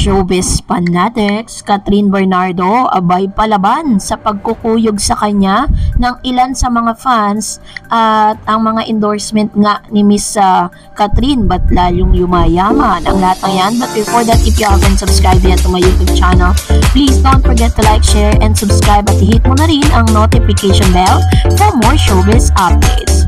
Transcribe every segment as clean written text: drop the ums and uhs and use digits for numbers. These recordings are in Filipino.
Showbiz fanatics, Catherine Bernardo abay palaban sa pagkukuyog sa kanya ng ilan sa mga fans at ang mga endorsement nga ni Miss Catherine ba't lalong yumayaman ang lahat ng yan. But before that, if you haven't subscribed yet to my YouTube channel, please don't forget to like, share, and subscribe at i-hit mo na rin ang notification bell for more showbiz updates.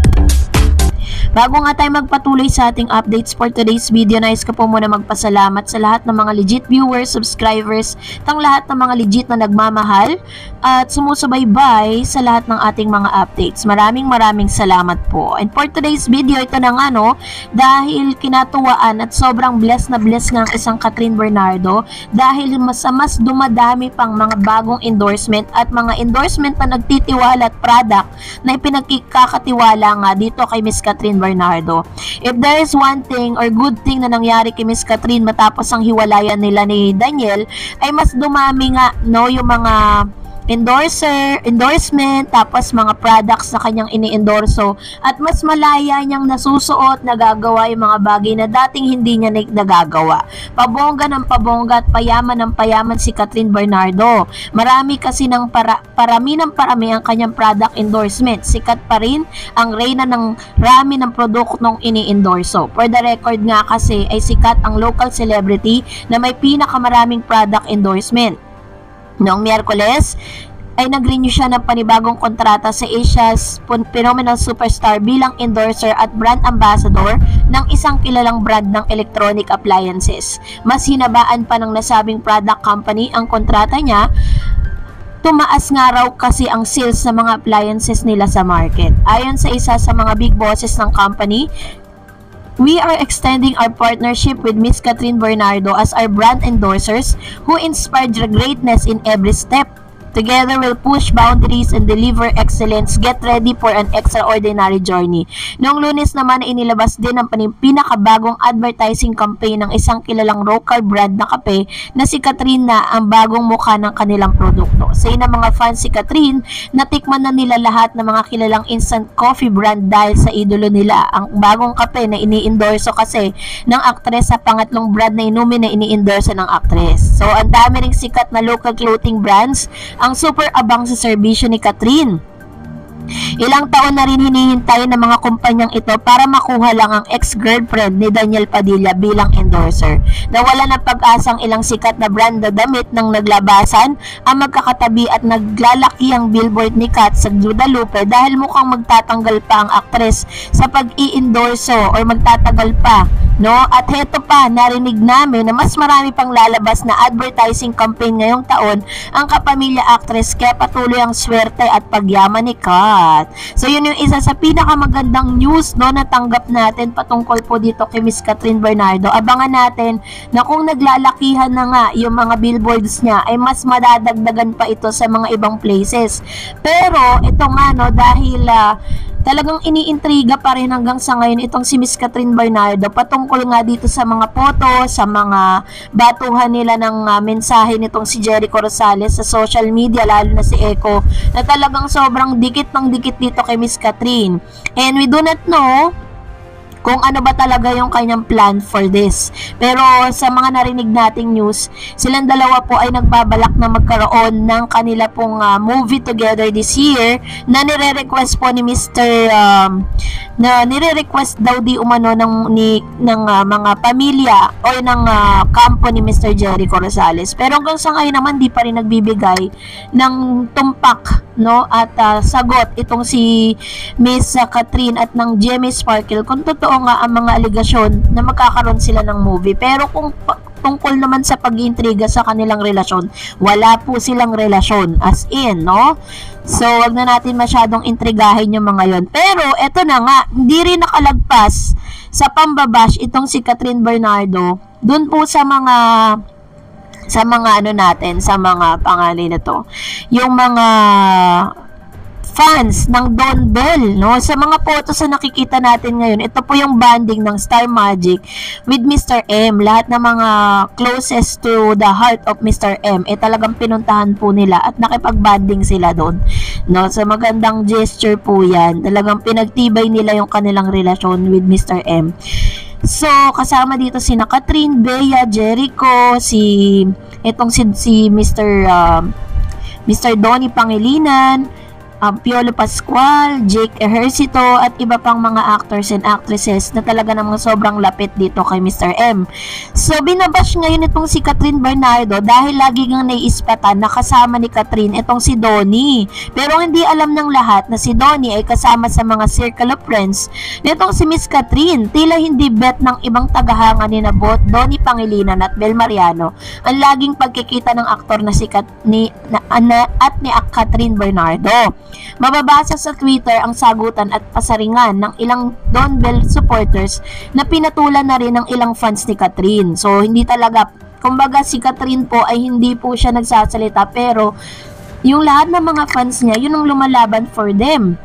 Bago nga tayo magpatuloy sa ating updates for today's video, nais ko po muna magpasalamat sa lahat ng mga legit viewers, subscribers, tang lahat ng mga legit na nagmamahal at sumusubaybay sa lahat ng ating mga updates. Maraming salamat po. And for today's video, ito na nga dahil kinatuwaan at sobrang blessed na blessed nga ang isang Catherine Bernardo dahil mas dumadami pang mga bagong endorsement at mga endorsement na nagtitiwala at product na ipinagkakatiwala nga dito kay Miss Catherine Bernardo. If there is one thing or good thing na nangyari kay Miss Catherine matapos ang hiwalayan nila ni Daniel, ay mas dumami nga yung mga endorsement, tapos mga products na kanyang ini-endorso at mas malaya niyang nasusuot, nagagawa yung mga bagay na dating hindi niya nagagawa. Pabongga ng pabongga at payaman ng payaman si Catherine Bernardo. Marami kasi parami ang kanyang product endorsement. Sikat pa rin ang reyna ng rami ng produktong ini-endorso. For the record nga kasi ay sikat ang local celebrity na may pinakamaraming product endorsement. Noong Miyerkules ay nag-renew siya ng panibagong kontrata sa Asia's Phenomenal Superstar bilang endorser at brand ambassador ng isang kilalang brand ng electronic appliances. Mas hinabaan pa ng nasabing product company ang kontrata niya. Tumaas nga raw kasi ang sales ng mga appliances nila sa market. Ayon sa isa sa mga big bosses ng company, "We are extending our partnership with Miss Catherine Bernardo as our brand endorsers who inspired greatness in every step. Together, we'll push boundaries and deliver excellence. Get ready for an extraordinary journey." Noong Lunes naman, inilabas din ang pinakabagong advertising campaign ng isang kilalang local brand na kape na si Catherine na ang bagong mukha ng kanilang produkto. Sa ng mga fans si Catherine, natikman na nila lahat ng mga kilalang instant coffee brand dahil sa idolo nila. Ang bagong kape na ini-endorso kasi ng aktres sa pangatlong brand na inumin na ini-endorso ng aktres. So, ang dami ring sikat na local clothing brands ang super abang sa serbisyo ni Catherine. Ilang taon na rin hinihintay ng mga kumpanyang ito para makuha lang ang ex-girlfriend ni Daniel Padilla bilang endorser. Nawala ng pag-asang ilang sikat na brand na damit ng naglabasan ang magkakatabi at naglalaki ang billboard ni Kat sa Guadalupe dahil mukhang magtatanggal pa ang aktres sa pag-i-endorso or magtatagal pa. At heto pa, narinig namin na mas marami pang lalabas na advertising campaign ngayong taon ang kapamilya actress kaya patuloy ang swerte at pagyaman ni Kat. So yun yung isa sa pinakamagandang news na tanggap natin patungkol po dito kay Miss Catherine Bernardo. Abangan natin na kung naglalakihan na nga yung mga billboards niya ay mas madadagdagan pa ito sa mga ibang places. Pero ito nga dahil talagang iniintriga pa rin hanggang sa ngayon itong si Miss Catherine Bernardo patungkol nga dito sa mga photo, sa mga batuhan nila ng mensahe nitong si Jericho Rosales sa social media, lalo na si Echo, na talagang sobrang dikit ng dikit dito kay Miss Catherine. And we do not know kung ano ba talaga yung kanyang plan for this. Pero sa mga narinig nating news, silang dalawa po ay nagbabalak na magkaroon ng kanila pong movie together this year na nire-request po ni Mr. Na nire-request daw di umano ng mga pamilya o ng kampo ni Mr. Jericho Rosales. Pero hanggang sa ngayon naman di pa rin nagbibigay ng tumpak at sagot itong si Miss Catherine at ng GMA Sparkle kung totoo nga ang mga aligasyon na magkakaroon sila ng movie. Pero kung tungkol naman sa pag-iintriga sa kanilang relasyon, wala po silang relasyon as in, So, wag na natin masyadong intrigahin yung mga yon. Pero, eto na nga, hindi rin nakalagpas sa pambabash itong si Catherine Bernardo dun po sa mga pangalan na to. Yung mga fans ng Don Bell, sa mga photos na nakikita natin ngayon, ito po yung banding ng Star Magic with Mr. M. Lahat ng mga closest to the heart of Mr. M, talagang pinuntahan po nila at nakipag-banding sila doon. So magandang gesture po yan. Talagang pinagtibay nila yung kanilang relasyon with Mr. M. So, kasama dito si Catherine, Bea, Jericho, si Mr. Donnie Pangilinan, Piolo Pascual, Jake Ejercito, at iba pang mga actors and actresses na talaga namang sobrang lapit dito kay Mr. M. So, binabash ngayon itong si Catherine Bernardo dahil lagi ngang naiispatan na kasama ni Catherine itong si Donnie. Pero hindi alam ng lahat na si Donnie ay kasama sa mga circle of friends nitong si Miss Catherine. Tila hindi bet ng ibang tagahanga ni Nabot, Donnie Pangilinan at Bel Mariano ang laging pagkikita ng aktor na si Catherine Bernardo. Mababasa sa Twitter ang sagutan at pasaringan ng ilang Don Bell supporters na pinatulan na rin ng ilang fans ni Catherine. So, hindi talaga, kumbaga si Catherine po ay hindi po siya nagsasalita, pero yung lahat ng mga fans niya, yun ang lumalaban for them.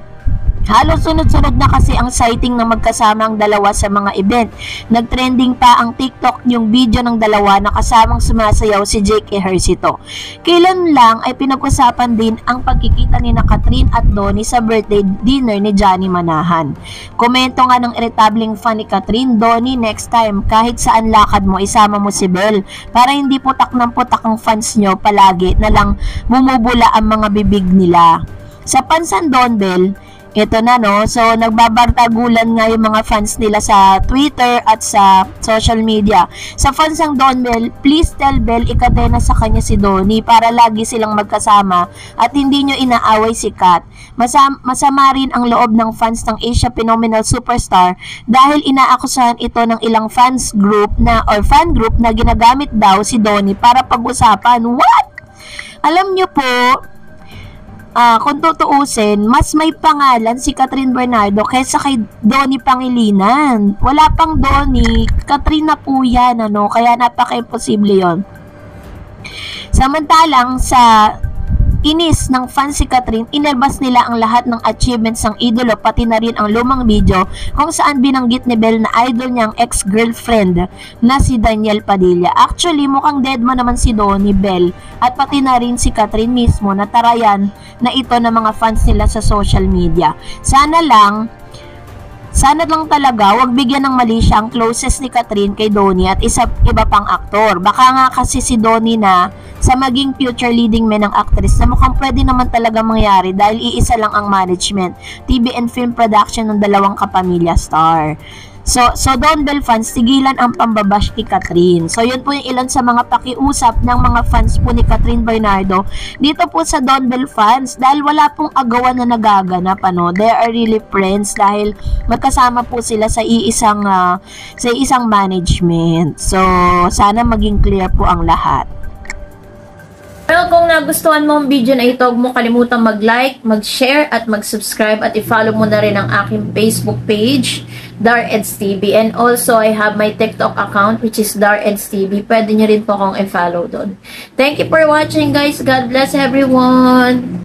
Halos sunod-sunod na kasi ang sighting na magkasama ang dalawa sa mga event. Nagtrending pa ang TikTok yung video ng dalawa na kasamang sumasayaw si Jake Ejercito. Kailan lang ay pinag-usapan din ang pagkikita ni Catherine at Donnie sa birthday dinner ni Johnny Manahan. Komento nga ng irritableng fan ni Catherine, "Donnie, next time kahit saan lakad mo isama mo si Bel para hindi putak ng putak ang fans nyo palagi na lang bumubula ang mga bibig nila." Sa pansan Don Bell, ito na no, so nagbabartagulan nga yung mga fans nila sa Twitter at sa social media. Sa fans ng Don Bell, please tell Bell ikadena sa kanya si Donnie para lagi silang magkasama at hindi nyo inaaway si Kat. Masama rin ang loob ng fans ng Asia Phenomenal Superstar dahil inaakusahan ito ng ilang fans group na or fan group na ginagamit daw si Donnie para pag-usapan. What? Alam nyo po, kung tutuusin, mas may pangalan si Catherine Bernardo kaysa kay Donnie Pangilinan. Wala pang Donnie, Catherine na po yan, ano? Kaya napaka-imposible yon. Samantalang sa inis ng fans si Catherine, inilabas nila ang lahat ng achievements ng idolo, pati na rin ang lumang video kung saan binanggit ni Bel na idol niyang ex-girlfriend na si Daniel Padilla. Actually, mukhang dead mo naman si Donnie, Bel, at pati na rin si Catherine mismo na tarayan na ito ng mga fans nila sa social media. Sana lang talaga wag bigyan ng mali siya ang closest ni Catherine kay Donnie at iba pang aktor. Baka nga kasi si Donnie na sa maging future leading man ng actress na mukhang pwede naman talaga mangyari dahil iisa lang ang management, TV and film production ng dalawang kapamilya star. So Don Bell fans, tigilan ang pambabash kay Catherine. So yun po yung ilan sa mga pakiusap ng mga fans po ni Catherine Bernardo dito po sa Don Bell fans dahil wala pong agawan na nagaganap, ano. They are really friends dahil magkasama po sila sa isang management. So sana maging clear po ang lahat. Well, kung nagustuhan mo ang video na ito, huwag mo kalimutang mag-like, mag-share, at mag-subscribe, at i-follow mo na rin ang aking Facebook page, Dareds TV. And also, I have my TikTok account, which is Dareds TV. Pwede nyo rin po akong i-follow doon. Thank you for watching, guys. God bless everyone!